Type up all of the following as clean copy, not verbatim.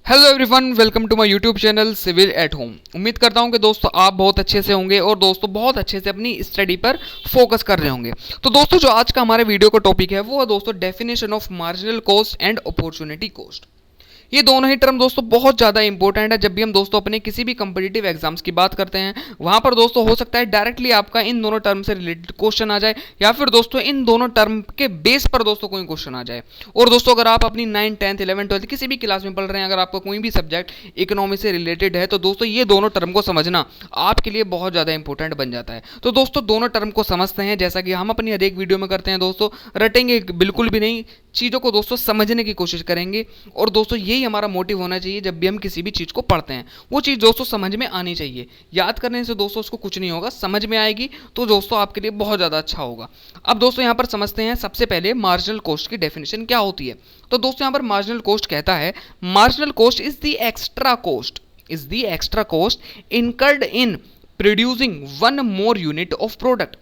Hello everyone, welcome to my YouTube channel civil at home. उम्मीद करता हूं कि दोस्तों आप बहुत अच्छे से होंगे और दोस्तों बहुत अच्छे से अपनी स्टडी पर फोकस कर रहे होंगे। तो दोस्तों जो आज का हमारे वीडियो का टॉपिक है वो है दोस्तों definition of marginal cost and opportunity cost. ये दोनों ही टर्म दोस्तों बहुत ज़्यादा इंपॉर्टेंट है जब भी हम दोस्तों अपने किसी भी कंपिटिटिव एग्जाम्स की बात करते हैं। वहाँ पर दोस्तों हो सकता है डायरेक्टली आपका इन दोनों टर्म से रिलेटेड क्वेश्चन आ जाए या फिर दोस्तों इन दोनों टर्म के बेस पर दोस्तों कोई क्वेश्चन आ जाए। और दोस्तों अगर आप अपनी 9, 10, 11, 12 किसी भी क्लास में पढ़ रहे हैं, अगर आपका कोई भी सब्जेक्ट इकोनॉमी से रिलेटेड है तो दोस्तों ये दोनों टर्म को समझना आपके लिए बहुत ज़्यादा इंपॉर्टेंट बन जाता है। तो दोस्तों दोनों टर्म को समझते हैं, जैसा कि हम अपनी हर एक वीडियो में करते हैं दोस्तों, रटेंगे बिल्कुल भी नहीं, चीज़ों को दोस्तों समझने की कोशिश करेंगे। और दोस्तों यही हमारा मोटिव होना चाहिए जब भी हम किसी भी चीज़ को पढ़ते हैं, वो चीज़ दोस्तों समझ में आनी चाहिए। याद करने से दोस्तों उसको कुछ नहीं होगा, समझ में आएगी तो दोस्तों आपके लिए बहुत ज़्यादा अच्छा होगा। अब दोस्तों यहाँ पर समझते हैं सबसे पहले मार्जिनल कॉस्ट की डेफिनेशन क्या होती है। तो दोस्तों यहाँ पर मार्जिनल कॉस्ट कहता है marginal cost is the extra cost incurred in producing one more unit of product.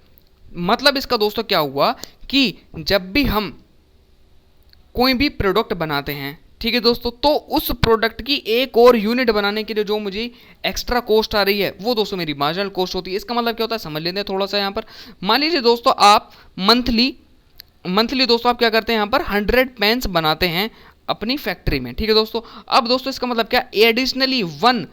मतलब इसका दोस्तों क्या हुआ कि जब भी हम कोई भी प्रोडक्ट बनाते हैं, ठीक है दोस्तों, तो उस प्रोडक्ट की एक और यूनिट बनाने के लिए जो मुझे एक्स्ट्रा कॉस्ट आ रही है वो दोस्तों मेरी मार्जिनल कॉस्ट होती है। इसका मतलब क्या होता है समझ लेते हैं थोड़ा सा। यहाँ पर मान लीजिए दोस्तों आप मंथली दोस्तों आप क्या करते हैं, यहाँ पर 100 पेन्स बनाते हैं अपनी फैक्ट्री में, ठीक है दोस्तों। अब दोस्तों इसका मतलब क्या, एडिशनली वन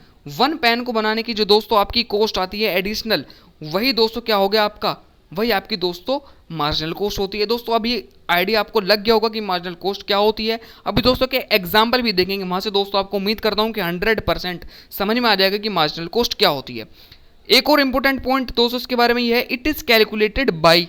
पेन को बनाने की जो दोस्तों आपकी कॉस्ट आती है एडिशनल, वही दोस्तों क्या हो गया आपका, वही आपकी दोस्तों मार्जिनल कॉस्ट होती है। दोस्तों अभी आइडिया आपको लग गया होगा कि मार्जिनल कॉस्ट क्या होती है। अभी दोस्तों के एग्जांपल भी देखेंगे, वहां से दोस्तों आपको उम्मीद करता हूं कि 100% समझ में आ जाएगा कि मार्जिनल कॉस्ट क्या होती है। एक और इंपॉर्टेंट पॉइंट दोस्तों इसके बारे में यह है, it is calculated by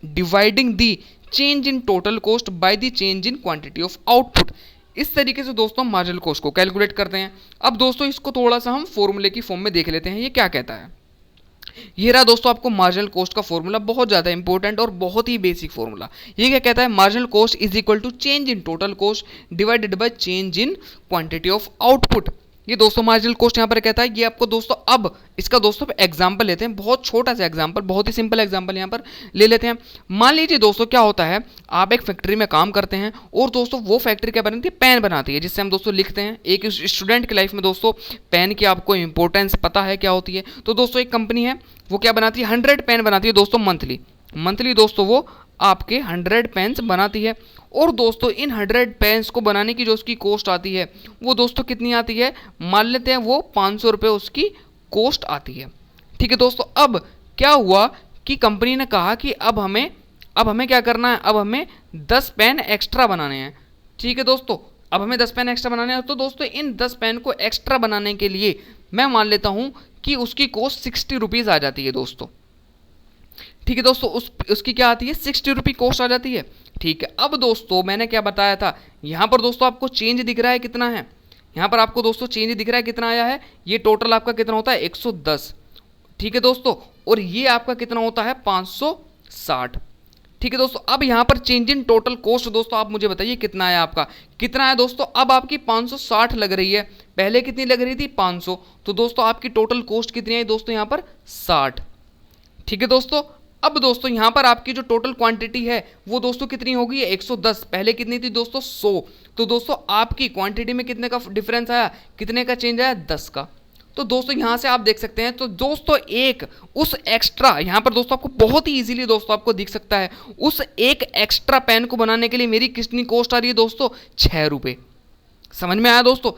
dividing the change in total cost by the change in quantity of output. इस तरीके से दोस्तों मार्जिनल कॉस्ट को कैलकुलेट करते हैं। अब दोस्तों इसको थोड़ा सा हम फॉर्मूले की फॉर्म में देख लेते हैं, ये क्या कहता है। ये रहा दोस्तों आपको मार्जिनल कॉस्ट का फॉर्मूला, बहुत ज़्यादा इंपॉर्टेंट और बहुत ही बेसिक फॉर्मूला। ये क्या कहता है, marginal cost is equal to change in total cost divided by change in quantity of output. ये दोस्तों मार्जिनल कॉस्ट यहाँ पर कहता है। ये आपको दोस्तों अब इसका दोस्तों एग्जांपल लेते हैं, बहुत छोटा सा एग्जांपल, बहुत ही सिंपल एग्जांपल यहाँ पर ले लेते हैं। मान लीजिए दोस्तों क्या होता है, आप एक फैक्ट्री में काम करते हैं और दोस्तों वो फैक्ट्री क्या बनाती है, पेन बनाती है, जिससे हम दोस्तों लिखते हैं। एक स्टूडेंट की लाइफ में दोस्तों पेन की आपको इंपॉर्टेंस पता है क्या होती है। तो दोस्तों एक कंपनी है, वो क्या बनाती है, 100 पेन बनाती है दोस्तों मंथली दोस्तों वो आपके 100 पेन्स बनाती है। और दोस्तों इन 100 पेन्स को बनाने की जो उसकी कॉस्ट आती है वो दोस्तों कितनी आती है, मान लेते हैं वो 500 रुपये उसकी कॉस्ट आती है, ठीक है दोस्तों। अब क्या हुआ कि कंपनी ने कहा कि अब हमें क्या करना है, अब हमें 10 पेन एक्स्ट्रा बनाने हैं, ठीक है दोस्तों। अब हमें 10 पेन एक्स्ट्रा बनाने हैं, तो दोस्तों इन 10 पेन को एक्स्ट्रा बनाने के लिए मैं मान लेता हूँ कि उसकी कॉस्ट 60 रुपीज़ आ जाती है दोस्तों, ठीक है दोस्तों। उसकी क्या आती है, 60 रुपये कॉस्ट आ जाती है, ठीक है। अब दोस्तों मैंने क्या बताया था, यहाँ पर दोस्तों आपको चेंज दिख रहा है कितना है, यहाँ पर आपको दोस्तों चेंज दिख रहा है कितना आया है, ये टोटल आपका कितना होता है 110, ठीक है दोस्तों। और ये आपका कितना होता है 560, ठीक है दोस्तों। अब यहाँ पर चेंज इन टोटल कॉस्ट दोस्तों आप मुझे बताइए कितना आया आपका, कितना है दोस्तों। अब आपकी 560 लग रही है, पहले कितनी लग रही थी 500, तो दोस्तों आपकी टोटल कॉस्ट कितनी आई दोस्तों यहाँ पर 60, ठीक है दोस्तों। अब दोस्तों यहाँ पर आपकी जो टोटल क्वांटिटी है वो दोस्तों कितनी होगी, 110, पहले कितनी थी दोस्तों 100, तो दोस्तों आपकी क्वांटिटी में कितने का डिफरेंस आया, कितने का चेंज आया, 10 का। तो दोस्तों यहाँ से आप देख सकते हैं, तो दोस्तों एक उस एक्स्ट्रा, यहाँ पर दोस्तों आपको बहुत ही इजीली दोस्तों आपको दिख सकता है, उस एक एक्स्ट्रा पेन को बनाने के लिए मेरी कितनी कॉस्ट आ रही है दोस्तों, 6 रुपये। समझ में आया दोस्तों,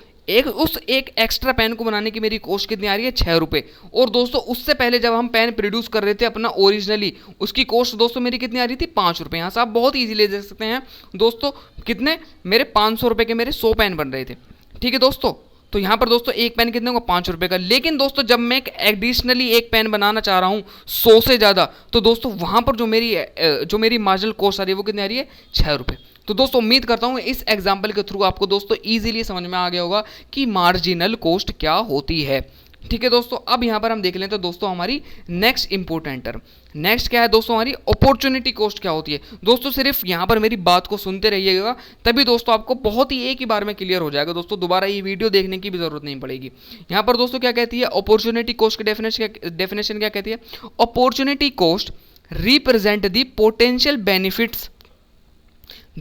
उस एक एक्स्ट्रा पेन को बनाने की मेरी कॉस्ट कितनी आ रही है, 6 रुपये। और दोस्तों उससे पहले जब हम पेन प्रोड्यूस कर रहे थे अपना ओरिजिनली, उसकी कॉस्ट दोस्तों मेरी कितनी आ रही थी, 5 रुपये। यहाँ से आप बहुत ईजीली देख सकते हैं दोस्तों कितने मेरे 500 रुपये के मेरे 100 पेन बन रहे थे, ठीक है दोस्तों। तो यहाँ पर दोस्तों एक पेन कितने का, 5 रुपये का। लेकिन दोस्तों जब मैं एक एडिशनली एक पेन बनाना चाह रहा हूँ 100 से ज़्यादा, तो दोस्तों वहाँ पर जो मेरी मार्जिनल कॉस्ट आ रही है वो कितनी आ रही है, 6 रुपये। तो दोस्तों उम्मीद करता हूँ इस एग्जाम्पल के थ्रू आपको दोस्तों इजीली समझ में आ गया होगा कि मार्जिनल कॉस्ट क्या होती है, ठीक है दोस्तों। अब यहाँ पर हम देख लेते हैं दोस्तों हमारी नेक्स्ट इंपॉर्टेंट टर्म, नेक्स्ट क्या है दोस्तों, हमारी अपॉर्चुनिटी कॉस्ट क्या होती है। दोस्तों सिर्फ यहाँ पर मेरी बात को सुनते रहिएगा, तभी दोस्तों आपको बहुत ही एक ही बार में क्लियर हो जाएगा दोस्तों, दोबारा ये वीडियो देखने की भी जरूरत नहीं पड़ेगी। यहाँ पर दोस्तों क्या कहती है, अपॉर्चुनिटी कॉस्ट की डेफिनेशन क्या कहती है, opportunity cost represent the potential benefits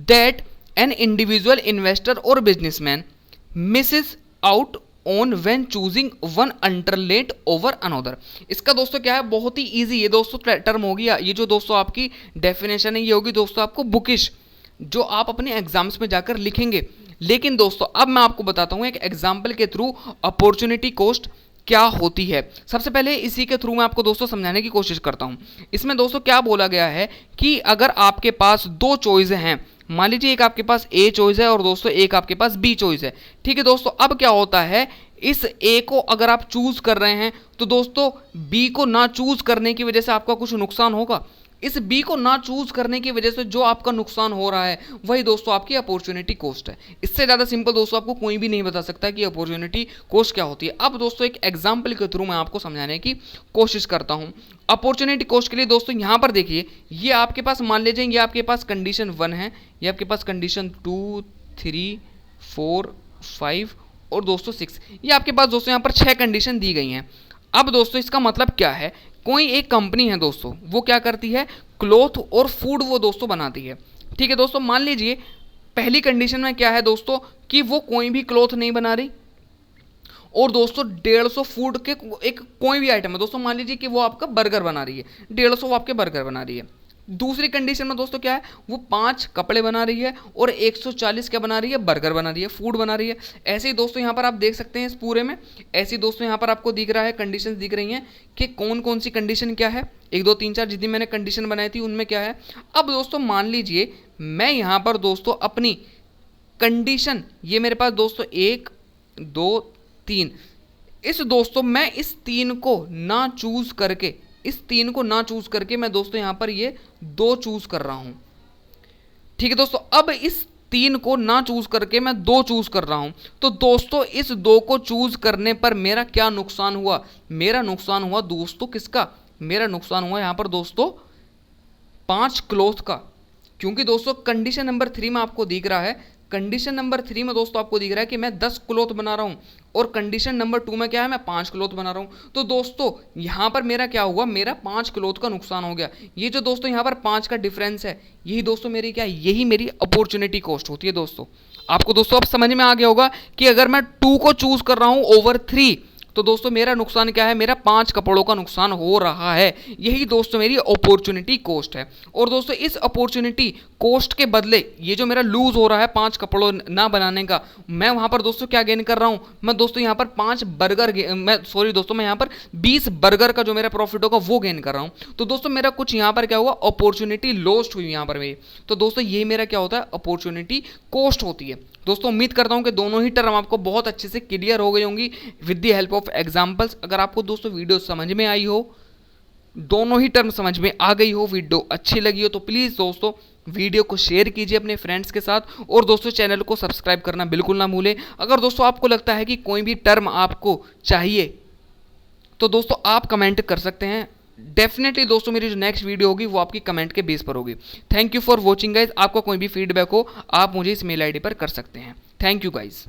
that an individual investor or businessman Mrs out on when choosing one alternate over another. इसका दोस्तों क्या है, बहुत ही इजी ये दोस्तों टर्म होगी। ये जो दोस्तों आपकी डेफिनेशन है ये होगी दोस्तों आपको बुकिश, जो आप अपने एग्जाम्स में जाकर लिखेंगे। लेकिन दोस्तों अब मैं आपको बताता हूं एक एग्जाम्पल के थ्रू अपॉर्चुनिटी कॉस्ट क्या होती है। सबसे पहले इसी के थ्रू मैं आपको दोस्तों समझाने की कोशिश करता हूं। इसमें दोस्तों क्या बोला गया है कि अगर आपके पास दो चॉइस हैं, मान लीजिए एक आपके पास ए चॉइस है और दोस्तों एक आपके पास बी चॉइस है, ठीक है दोस्तों। अब क्या होता है, इस ए को अगर आप चूज कर रहे हैं तो दोस्तों बी को ना चूज करने की वजह से आपका कुछ नुकसान होगा। इस बी को ना चूज करने की वजह से जो आपका नुकसान हो रहा है वही दोस्तों आपकी अपॉर्चुनिटी कॉस्ट है। इससे ज़्यादा सिंपल दोस्तों आपको कोई भी नहीं बता सकता कि अपॉर्चुनिटी कॉस्ट क्या होती है। अब दोस्तों एक एग्जांपल के थ्रू मैं आपको समझाने की कोशिश करता हूं। अपॉर्चुनिटी कॉस्ट के लिए दोस्तों यहां पर देखिए, ये आपके पास मान लीजिए ये आपके पास कंडीशन 1 है, ये आपके पास कंडीशन 2, 3, 4, 5 और दोस्तों 6, ये आपके पास दोस्तों यहाँ पर 6 कंडीशन दी गई हैं। अब दोस्तों इसका मतलब क्या है, कोई एक कंपनी है दोस्तों, वो क्या करती है, क्लॉथ और फूड वो दोस्तों बनाती है, ठीक है दोस्तों। मान लीजिए पहली कंडीशन में क्या है दोस्तों कि वो कोई भी क्लॉथ नहीं बना रही और दोस्तों 150 फूड के एक कोई भी आइटम है दोस्तों, मान लीजिए कि वो आपका बर्गर बना रही है, 150 वो आपके बर्गर बना रही है। दूसरी कंडीशन में दोस्तों क्या है, वो 5 कपड़े बना रही है और 140 क्या बना रही है, बर्गर बना रही है, फूड बना रही है। ऐसे ही दोस्तों यहाँ पर आप देख सकते हैं इस पूरे में, ऐसे ही दोस्तों यहाँ पर आपको दिख रहा है कंडीशन दिख रही हैं कि कौन कौन सी कंडीशन क्या है, 1, 2, 3, 4 जितनी मैंने कंडीशन बनाई थी उनमें क्या है। अब दोस्तों मान लीजिए मैं यहाँ पर दोस्तों अपनी कंडीशन, ये मेरे पास दोस्तों 1, 2, 3, इस दोस्तों मैं इस 3 को ना चूज करके, इस 3 को ना चूज करके मैं दोस्तों यहां पर ये 2 चूज कर रहा हूं, ठीक है दोस्तों। अब इस 3 को ना चूज करके मैं 2 चूज कर रहा हूं, तो दोस्तों इस 2 को चूज करने पर मेरा क्या नुकसान हुआ, मेरा नुकसान हुआ दोस्तों किसका, मेरा नुकसान हुआ यहां पर दोस्तों 5 क्लॉथ का। क्योंकि दोस्तों कंडीशन नंबर 3 में आपको दिख रहा है, कंडीशन नंबर 3 में दोस्तों आपको दिख रहा है कि मैं 10 क्लॉथ बना रहा हूं और कंडीशन नंबर 2 में क्या है, मैं 5 क्लॉथ बना रहा हूं। तो दोस्तों यहां पर मेरा क्या हुआ, मेरा 5 क्लॉथ का नुकसान हो गया। ये जो दोस्तों यहां पर 5 का डिफरेंस है, यही दोस्तों मेरी क्या है, यही मेरी अपॉर्चुनिटी कॉस्ट होती है दोस्तों। आपको दोस्तों अब समझ में आ गया होगा कि अगर मैं 2 को चूज कर रहा हूं ओवर 3 तो दोस्तों मेरा नुकसान क्या है, मेरा 5 कपड़ों का नुकसान हो रहा है। यही दोस्तों मेरी अपॉर्चुनिटी कॉस्ट है। और दोस्तों इस अपॉर्चुनिटी कॉस्ट के बदले ये जो मेरा लूज हो रहा है 5 कपड़ों ना बनाने का, मैं वहां पर दोस्तों क्या गेन कर रहा हूं, मैं दोस्तों यहां पर 5 बर्गर मैं यहां पर 20 बर्गर का जो मेरा प्रॉफिट होगा वो गेन कर रहा हूं। तो दोस्तों मेरा कुछ यहां पर क्या हुआ, अपॉर्चुनिटी लॉस्ट हुई यहां पर मेरी। तो दोस्तों ये मेरा क्या होता है, अपॉर्चुनिटी कॉस्ट होती है। दोस्तों उम्मीद करता हूं कि दोनों ही टर्म आपको बहुत अच्छे से क्लियर हो गई होंगी with the help of examples. अगर आपको दोस्तों वीडियो समझ में आई हो, दोनों ही टर्म समझ में आ गई हो, वीडियो अच्छी लगी हो, तो प्लीज़ दोस्तों वीडियो को शेयर कीजिए अपने फ्रेंड्स के साथ और दोस्तों चैनल को सब्सक्राइब करना बिल्कुल ना भूलें। अगर दोस्तों आपको लगता है कि कोई भी टर्म आपको चाहिए तो दोस्तों आप कमेंट कर सकते हैं। डेफिनेटली दोस्तों मेरी जो नेक्स्ट वीडियो होगी वो आपकी कमेंट के बेस पर होगी। Thank you for watching guys. आपका कोई भी फीडबैक हो आप मुझे इस मेल आईडी पर कर सकते हैं। Thank you guys.